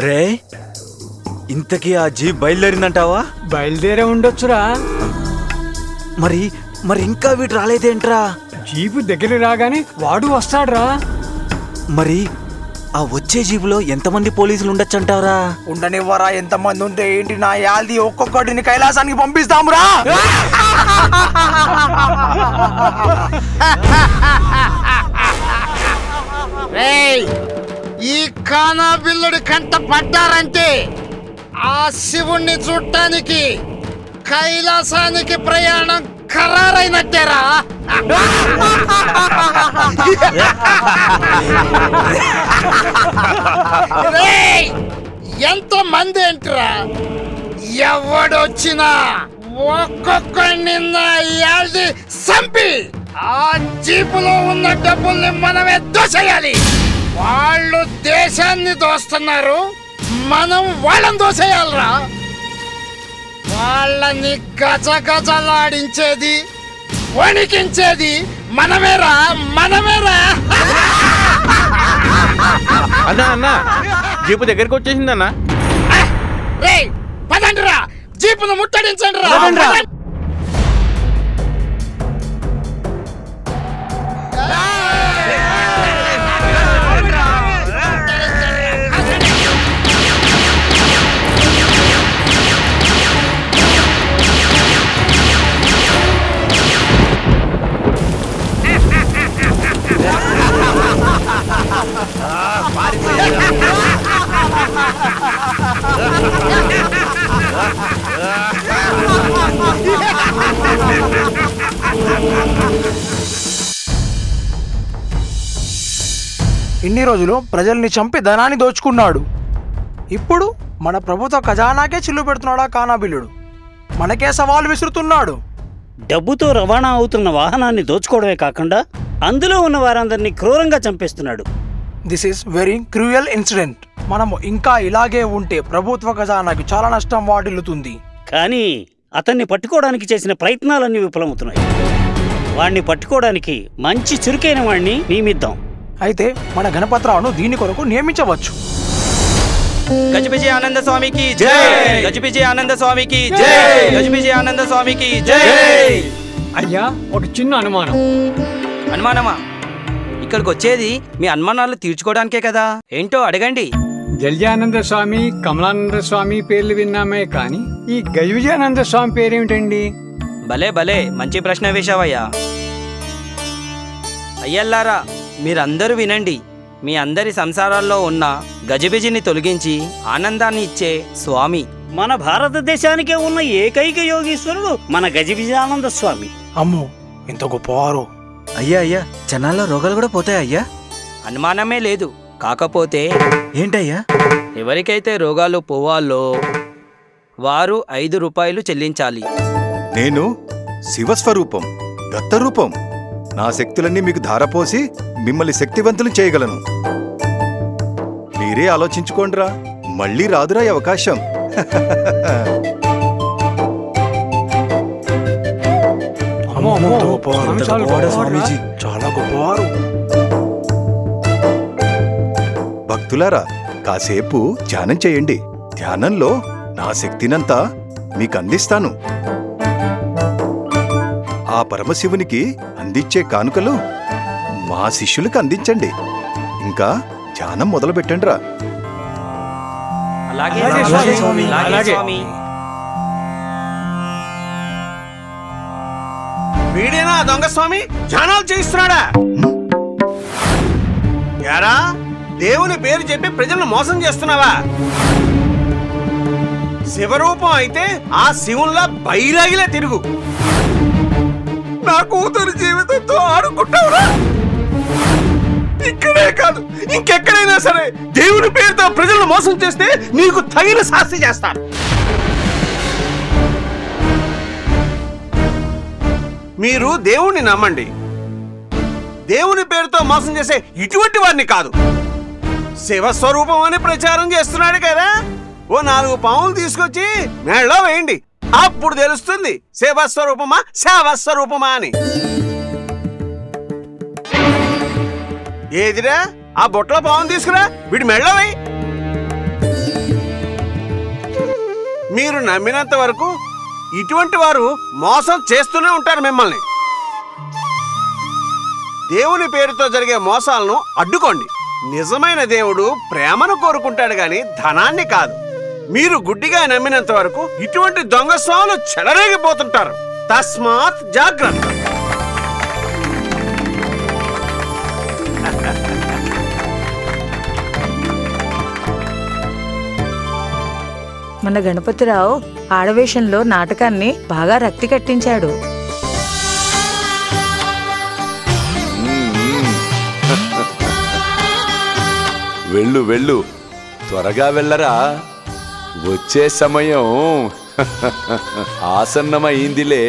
రే ఇంతకీ ఆ జీప్ బయలుదేరిందంటావా? బయలుదేరే ఉండొచ్చురా. మరి మరి ఇంకా వీటి రాలేదేంట్రా? జీపు దగ్గర రాగానే వాడు వస్తాడ్రా. మరి ఆ వచ్చే జీపులో ఎంతమంది పోలీసులు ఉండొచ్చంటావరా? ఉండనివ్వరా, ఎంతమంది ఉంటే ఏంటి, నా యాల్ది ఒక్కొక్కటిని కైలాసానికి పంపిస్తామురా. ఈ కానా బిల్లుడి కంట పడ్డారంటే ఆ శివుణ్ణి చూడటానికి కైలాసానికి ప్రయాణం ఖరారైనట్టేరా. ఎంత మంది ఏంట్రా, ఎవడొచ్చినా ఒక్కొక్కడిని యాల్ది సంపి ఆ జీపులో ఉన్న డబ్బుల్ని మనమే దోసేయాలి. వాళ్ళు దేశాన్ని దోస్తున్నారు, మనం వాళ్ళని దోసేయాలరా. వాళ్ళని గజగజలాడించేది వణికించేది మనమేరా, మనమేరా. అన్నా అన్నా జీపు దగ్గరికి వచ్చేసిందన్నా. రే పదండిరా, జీపును ముట్టడించండి రా. ఇన్ని రోజులు ప్రజల్ని చంపి ధనాన్ని దోచుకున్నాడు. ఇప్పుడు మన ప్రభుత్వ ఖజానాకే చిల్లు పెడుతున్నాడా కానాబిల్లుడు. మనకే సవాల్ విసురుతున్నాడు. డబ్బుతో రవాణా అవుతున్న వాహనాన్ని దోచుకోవడమే కాకుండా అందులో ఉన్న వారందరినీ క్రూరంగా చంపేస్తున్నాడు. This is very cruel incident. మనము ఇంకా ఇలాగే ఉంటే ప్రభుత్వ ఖజానాకి చాలా నష్టం వాటిల్లుతుంది. కానీ అతన్ని పట్టుకోవడానికి చేసిన ప్రయత్నాలన్నీ విఫలమవుతున్నాయి. వాణ్ణి పట్టుకోవడానికి మంచి చురుకైన వాణ్ణి నియమిద్దాం. అయితే మన గణపతిరావును దీని కొరకు నియమించవచ్చు. గజబిజి ఆనంద స్వామికి జై, గజబిజి ఆనంద స్వామికి జై, గజబిజి ఆనంద స్వామికి జై. అయ్యా, ఒక చిన్న అనుమానం. అనుమానమా? ఇక్కడికి వచ్చేది మీ అనుమానాలు తీర్చుకోవడానికే కదా, ఏంటో అడగండి. జల్జానంద స్వామి, కమలానంద స్వామి పేర్లు విన్నామే కానీ ఈ గజవిజయానంద స్వామి పేరేమిటండి? భలే భలే మంచి ప్రశ్న వేశావయ్యా. అయ్యల్లారా, మీరందరూ వినండి. మీ అందరి సంసారాల్లో ఉన్న గజిబిజిని తొలగించి ఆనందాన్ని ఇచ్చే స్వామి మన భారతదేశానికే ఉన్న ఏకైక యోగీశ్వరుడు మన గజబిజానంద స్వామి. అమ్మో, ఇంత గొప్పవారు. అయ్యా అయ్యా, జనాల్లో రోగాలు కూడా పోతాయి అయ్యా? అనుమానమే లేదు. కాకపోతే ఏంటయ్యా? ఎవరికైతే రోగాలు పోవాలో వారు 5 రూపాయలు చెల్లించాలి. నేను శివస్వరూపం, దత్తరూపం. నా శక్తులన్నీ మీకు ధారపోసి మిమ్మల్ని శక్తివంతులు చేయగలను. మీరే ఆలోచించుకోండిరా, మళ్ళీ రాదురా ఈ అవకాశం. చాలా గొప్పవారు. భక్తులారా, కాసేపు ధ్యానం చేయండి. ధ్యానంలో నా శక్తినంతా మీకు అందిస్తాను. ఆ పరమశివునికి అందించే కానుకలు మా శిష్యులకు అందించండి. ఇంకా ధ్యానం మొదలు పెట్టండి రా. అలాగే స్వామి, అలాగే. స్వామి. వీడేనా దొంగ స్వామి? ధ్యానాలు చేయిస్తున్నాడా? యారా, దేవుని పేరు చెప్పి ప్రజలను మోసం చేస్తున్నావా? శివరూపం అయితే ఆ శివుల్లా బైరాగిలా తిరుగు. నా కూతురు జీవితంతో ఆడుకుంటావురా? ఇక్కడే కాదు, ఇంకెక్కడైనా సరే దేవుని పేరుతో ప్రజలను మోసం చేస్తే నీకు తగిన శాస్తి చేస్తాను. మీరు దేవుణ్ణి నమ్మండి. దేవుని పేరుతో మోసం చేసే ఇటువంటి వారిని కాదు. శివస్వరూపం అని ప్రచారం చేస్తున్నాడు కదా, ఓ 4 పాములు తీసుకొచ్చి మేళ్ళలో వేయండి. అప్పుడు తెలుస్తుంది శివస్వరూపమా శావస్వరూపమా అని. ఏదిరా, ఆ బొట్టలో పాములు తీసుకురా, వీడి మెళ్ళలో వేయి. మీరు నమ్మినంత వరకు ఇటువంటి వారు మోసం చేస్తూనే ఉంటారు మిమ్మల్ని. దేవుని పేరుతో జరిగే మోసాలను అడ్డుకోండి. నిజమైన దేవుడు ప్రేమను కోరుకుంటాడు గాని ధనాన్ని కాదు. మీరు గుడ్డిగా నమ్మినంత వరకు ఇటువంటి దొంగ స్వాములు చెలరేగిపోతుంటారు. తస్మాత్ జాగ్రత్త. మన గణపతిరావు ఆడవేషంలో నాటకాన్ని బాగా రక్తి కట్టించాడు. వెళ్ళు వెళ్ళు, త్వరగా వెళ్ళరా, వచ్చే సమయం ఆసన్నమైందిలే.